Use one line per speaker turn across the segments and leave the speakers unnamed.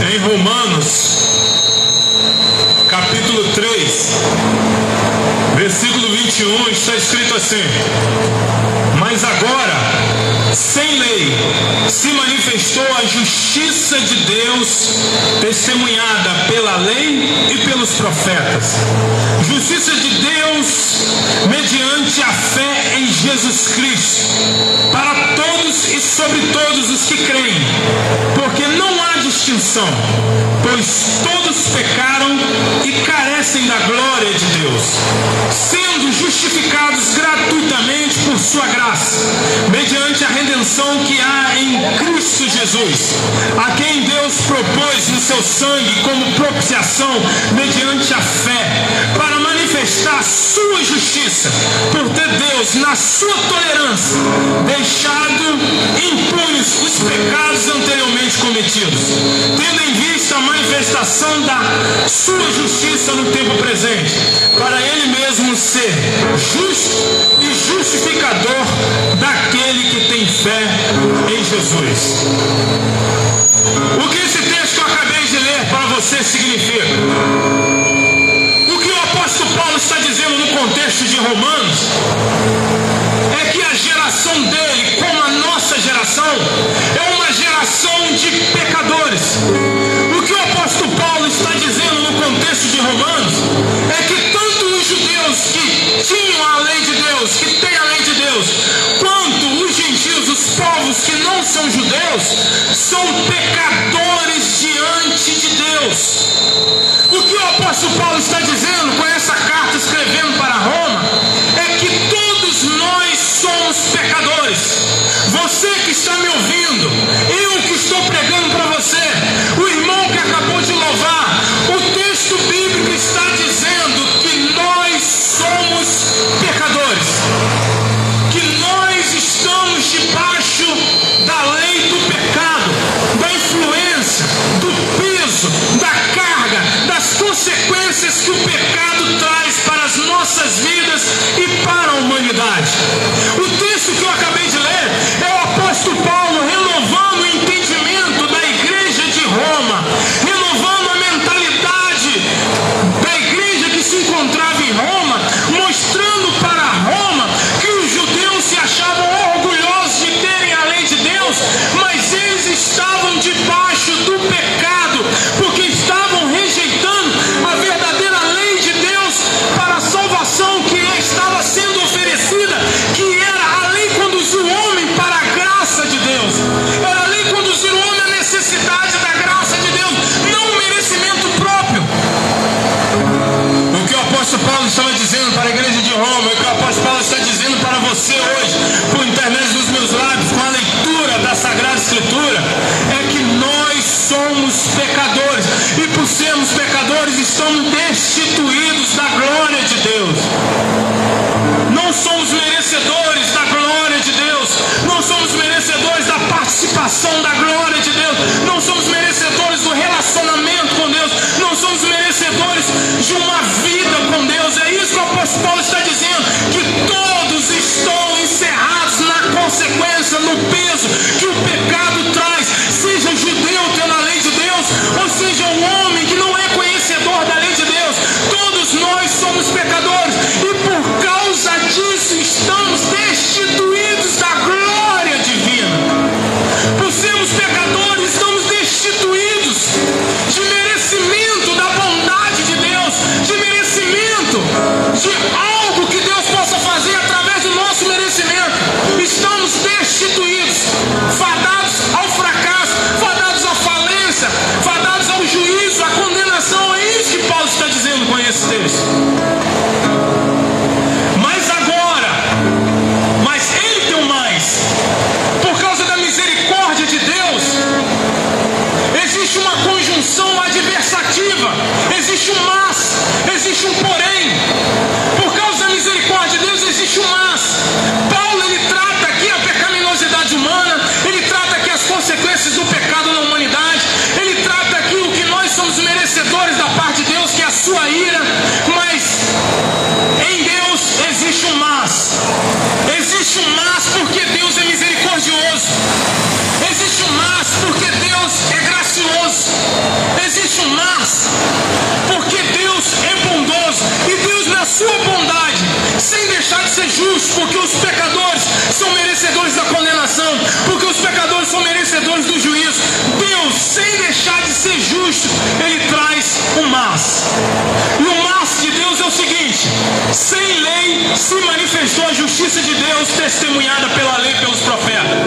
Em Romanos, capítulo 3, versículo 21, está escrito assim: mas agora, sem lei, se manifestou a justiça de Deus, testemunhada pela lei e pelos profetas. Justiça de Deus mediante a fé em Jesus Cristo, para todos e sobre todos os que creem, porque não há distinção, pois todos pecaram e carecem da glória de Deus, sendo justificados gratuitamente por sua graça, mediante a redenção que há em Cristo Jesus, a quem Deus propôs no seu sangue como propiciação mediante a fé, para manifestar a sua justiça, por ter Deus, na sua tolerância, deixado impunes os pecados anteriormente cometidos, tendo em vista a manifestação da sua justiça no tempo presente, para ele mesmo ser justo e justificador daquele que tem fé em Jesus. O que esse texto que eu acabei de ler para você significa? O que o apóstolo Paulo está dizendo no contexto de Romanos é que a geração dele, como a nossa geração, é uma geração de pecadores. O que o apóstolo Paulo está dizendo no contexto de Romanos é que tanto os judeus que tinham a lei de Deus, que têm a lei de Deus, quanto os gentios, os povos que não são judeus, são pecadores diante de Deus. O que o apóstolo Paulo está dizendo com essa carta, escrevendo para Roma, é que todos nós somos pecadores. Você que está me ouvindo, eu que estou pregando para você, o irmão que acabou de louvar, o texto bíblico está dizendo que nós somos pecadores, que nós estamos debaixo da lei do pecado, da influência, do peso, da carga, das consequências que o pecado traz para as nossas vidas e para a humanidade. O texto que eu acabei de ler é o apóstolo Paulo renovando o entendimento da igreja de Roma, renovando a mentalidade da igreja que se encontrava em Roma, mostrando para Roma que os judeus se achavam orgulhosos de terem a lei de Deus, mas eles estavam debaixo do pecado, porque estavam rejeitando a verdadeira lei de Deus para a salvação que estava sendo oferecida, que era a lei conduzir o homem para a graça de Deus, era a lei conduzir o homem à necessidade da graça de Deus, não o merecimento próprio. O que o apóstolo Paulo estava dizendo para a igreja de Roma, o que o apóstolo Paulo está dizendo para você hoje, por intermédio dos meus lábios, com a leitura da Sagrada Escritura, é que nós somos pecadores, e por sermos pecadores, estamos destituídos da glória de Deus. Não somos merecedores da glória de Deus, não somos merecedores da participação da glória de Deus, não somos merecedores do relacionamento com Deus, não somos merecedores de uma vida com Deus. É isso que o apóstolo Paulo está dizendo, que todos estão encerrados na consequência, no peso que o pecado traz, seja o judeu tendo a lei de Deus, ou seja o homem que não é conhecedor da lei de Deus. Todos nós somos pecadores, e por causa disso estamos destituídos da glória divina. Por sermos pecadores, estamos destituídos de merecimento da bondade de Deus, de merecimento de algo que Deus possa fazer através do nosso merecimento. Estamos destituídos, fadados ao fracasso, fadados à falência, fadados ao juízo, à condenação. É isso que Paulo está dizendo com esse texto. Mas ele tem um mais. Por causa da misericórdia de Deus, existe uma conjunção adversativa, existe um mas, existe um porém. Por causa da misericórdia de Deus, existe um mas. Paulo, ele trata aqui a pecaminosidade humana, ele trata aqui as consequências do pecado na humanidade, ele trata aqui o que nós somos merecedores da parte de Deus, que é a sua ira, mas justo, ele traz o mas. E o mas de Deus é o seguinte: sem lei se manifestou a justiça de Deus, testemunhada pela lei e pelos profetas.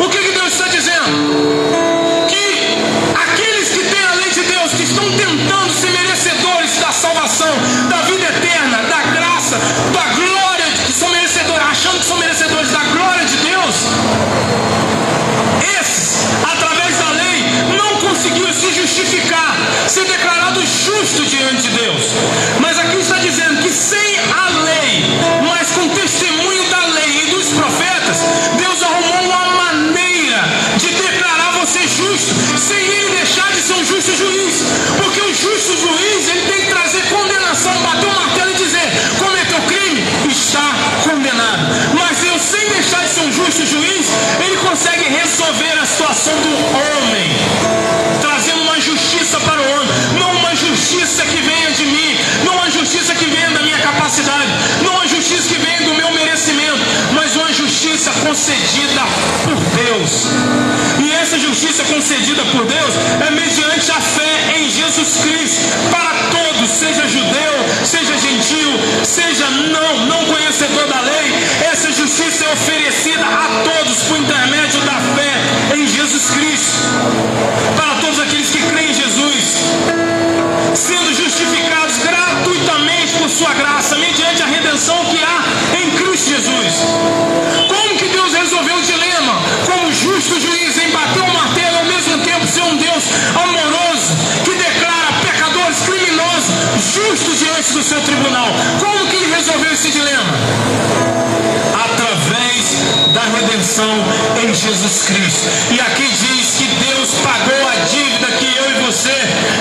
O que Deus está dizendo? Que aqueles que têm a lei de Deus, que estão tentando ser merecedores da salvação, da vida eterna, da graça, da glória, que são merecedores, achando que são merecedores da glória de Deus, esses, através da lei, não conseguiram se justificar, ser declarado justo diante de Deus. Mas aqui está dizendo que sem a lei, mas com testemunho da lei e dos profetas, Deus arrumou uma maneira de declarar você justo, sem ele deixar de ser um justo juiz. Porque o justo juiz, ele tem que trazer condenação, bater o martelo e dizer: cometeu crime, está condenado. Mas Deus, sem deixar de ser um justo juiz, ele consegue resolver a situação do homem, trazendo uma justiça para o homem. Não uma justiça que venha de mim, não uma justiça que venha da minha capacidade, não uma justiça que venha do meu merecimento, mas uma justiça concedida por Deus. E essa justiça concedida por Deus é mediante a fé em Jesus Cristo, para todos, seja judeu, seja gentil, seja não conhecedor da lei. Essa justiça é oferecida a todos por intermédio da fé em Jesus Cristo, para todos aqueles que creem em Jesus, sendo justificados gratuitamente por sua graça, mediante a redenção que há em Cristo Jesus. Como que Deus resolveu o dilema? Como justo juiz, em bater o martelo e ao mesmo tempo ser um Deus amoroso, que declara pecadores, criminosos, justos diante do seu tribunal. Como que ele resolveu esse dilema? Através da redenção em Jesus Cristo. E aqui diz que Deus pagou a dívida que eu e você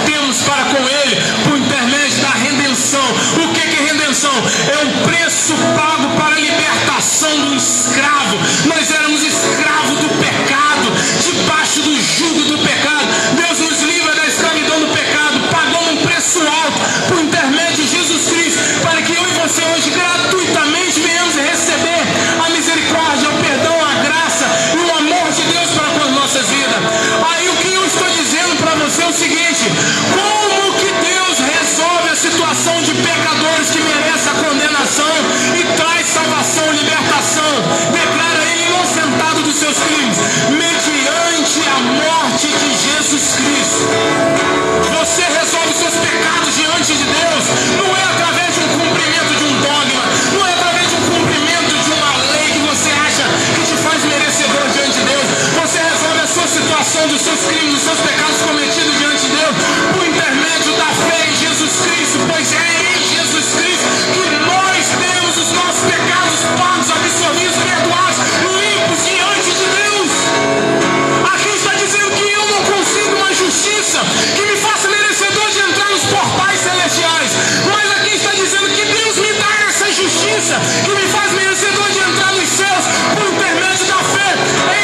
temos para com ele, por intermédio da redenção. O que é redenção? É um preço pago para a libertação do escravo. Nós éramos escravos do pecado, debaixo do jugo do pecado. Deus nos livra da escravidão do pecado, pagou um preço alto por intermédio de Jesus Cristo, para que eu e você hoje gratuitamente venhamos receber a misericórdia, o perdão, a graça e o amor de Deus para com as nossas vidas. Aí o que eu estou dizendo para você é o seguinte: como que Deus resolve a situação de pecadores que merecem a condenação e traz salvação, libertação, declara ele inocentado dos seus crimes, mediante a morte de Jesus Cristo. Você resolve seus pecados diante de Deus, não é através de um cumprimento de um dogma, não é através de um cumprimento de uma lei que você acha que te faz merecedor diante de Deus. Você resolve a sua situação, dos seus crimes, dos seus pecados cometidos diante de Deus, por intermédio da fé em Jesus Cristo, pois é em Jesus Cristo que nós temos os nossos pecados pagos, absorvidos, perdoados, limpos diante de Deus. Aqui está dizendo que eu não consigo uma justiça que me faça merecedor de entrar nos portais celestiais, mas aqui está dizendo que Deus me dá essa justiça que me faz merecedor de entrar nos céus por intermédio da fé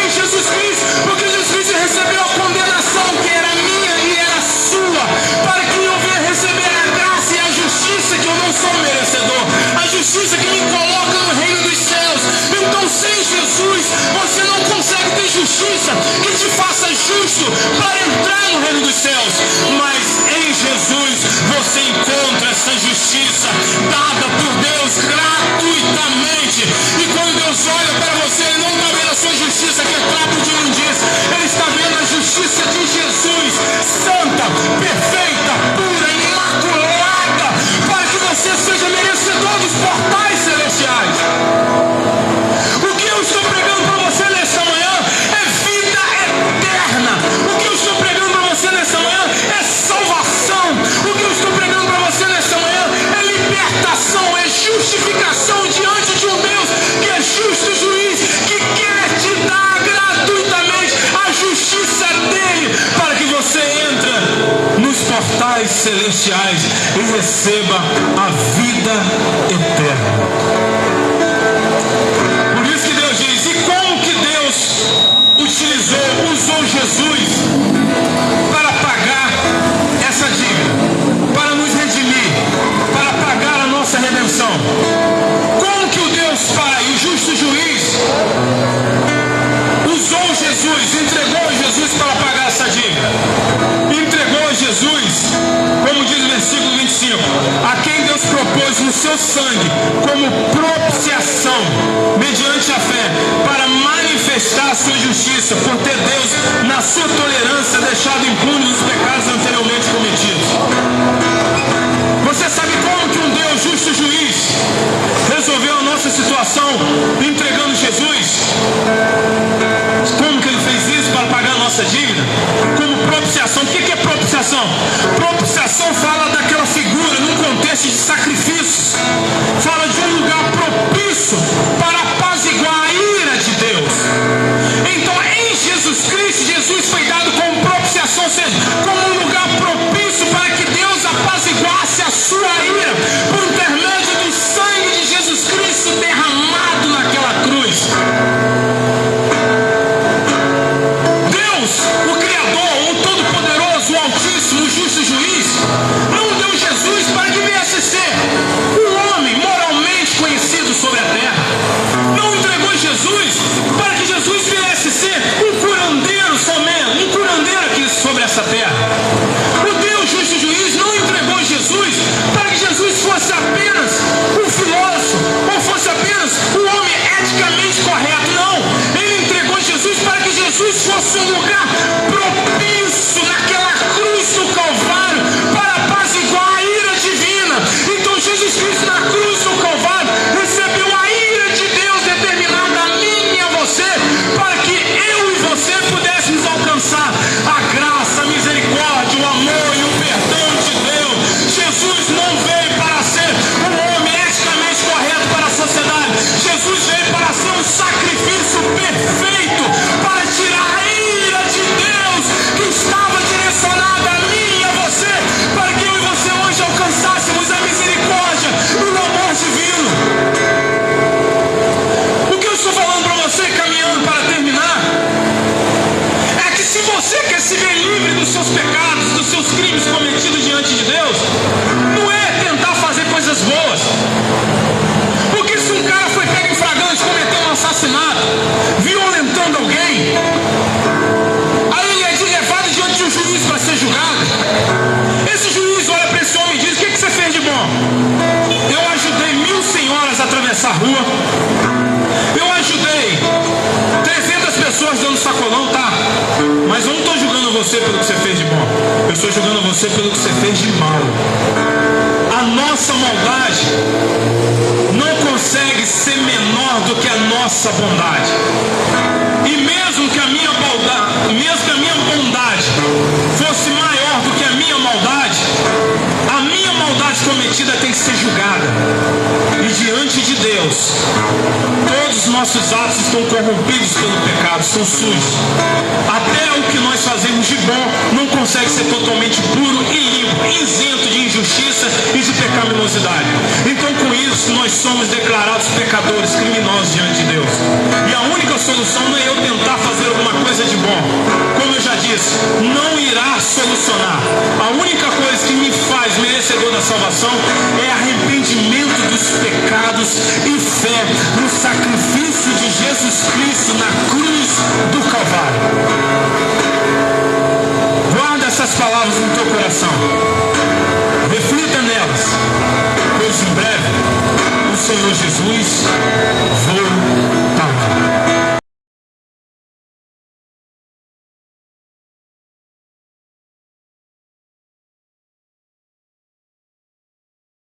em Jesus Cristo, porque Jesus Cristo recebeu a condenação que era minha e era sua, para que eu venha receber a graça e a justiça que eu não sou merecedor, a justiça que me coloca no reino dos céus. Então, sem Jesus, você não consegue ter justiça que te faça justo para entrar no reino dos céus, mas em Jesus você encontra essa justiça dada por Deus gratuitamente. E quando Deus olha para você, ele não está vendo a sua justiça que é trapo de imundícia, ele está vendo a justiça de Jesus, santa, perfeita, pura, imaculada, para que você seja merecedor dos portais celestiais. O que eu estou pregando para você nesta manhã é vida eterna. O que eu estou pregando para você nesta manhã é salvação. O que eu estou pregando para você nesta manhã é libertação, é justificação diante de um Deus que é justo juiz, que quer te dar gratuitamente a justiça dele, para que você entre nos portais celestiais e receba a vida eterna. Por isso que Deus diz: e como que Deus usou Jesus para pagar essa dívida, para nos redimir, para pagar a nossa redenção? Como que o Deus Pai, o justo juiz, usou Jesus, entregou Jesus para pagar essa dívida? Entregou Jesus Deus no seu sangue como propiciação, mediante a fé, para manifestar a sua justiça, por ter Deus, na sua tolerância, deixado impunes os pecados anteriormente cometidos. Você sabe como que um Deus justo juiz resolveu a nossa situação entregando Jesus? Como que ele fez isso para pagar a nossa dívida? Como propiciação. O que é propiciação? Propiciação fala daquela figura num contexto de sacrifícios. Fala de um lugar propício para apaziguar a ira de Deus. Então em Jesus Cristo, Jesus foi dado como propiciação, ou seja, como um lugar propício para que Deus apaziguasse a sua ira, por intermédio do sangue de Jesus Cristo derramado naquela cruz. Deus, o Criador, o Todo-Poderoso, o Altíssimo, o Justo Juiz, não deu Jesus para que viesse ser um homem moralmente conhecido sobre a terra. Não entregou Jesus para que Jesus viesse ser um curandeiro somente, um curandeiro aqui sobre essa terra. O Deus Justo Juiz não entregou Jesus para que Jesus fosse apenas um filósofo, ou fosse apenas um homem eticamente correto. Não, ele entregou Jesus para que Jesus fosse um lugar propício naquela cruz do Calvário para apaziguar a ira divina. Então Jesus Cristo na cruz do Calvário recebeu a ira de Deus determinada a mim e a você, para que eu e você pudéssemos alcançar a graça, a misericórdia, o amor e o perdão de Deus. Jesus não veio para ser um homem eticamente correto para a sociedade. Jesus veio para ser um sacrifício perfeito, para tirar a ira de Deus que estava direcionada a mim e a você, para que eu e você hoje alcançássemos a misericórdia e o amor divino. O que eu estou falando para você, caminhando para terminar, é que se você quer se ver livre dos seus pecados, dos seus crimes cometidos diante de Deus, não é tentar fazer coisas boas. Porque se um cara foi pego em flagrante, cometeu um assassinato, violentando alguém, aí ele é levado diante de um juiz para ser julgado. Esse juiz olha para esse homem e diz: o que você fez de bom? Eu ajudei 1000 senhoras a atravessar a rua. Eu ajudei 300 pessoas dando sacolão, tá? Mas eu não estou julgando você pelo que você fez de bom. Eu estou julgando você pelo que você fez de mal. A nossa maldade não consegue ser menor do que a nossa bondade. E mesmo que a minha bondade fosse maior do que a minha maldade cometida tem que ser julgada. E diante de Deus, todos os nossos atos estão corrompidos pelo pecado, são sujos. Até o que nós fazemos de bom não consegue ser totalmente puro e limpo, isento de injustiça e de pecaminosidade. Então, com isso, nós somos declarados pecadores, criminosos diante de Deus. E a única solução não é eu tentar fazer alguma coisa de bom. Como eu já disse, não irá solucionar. A única coisa que me faz merecedor da salvação é arrependimento dos pecados e fé no sacrifício de Jesus Cristo na cruz do Calvário. Guarda essas palavras no teu coração. Reflita nelas, pois em breve o Senhor Jesus voltará.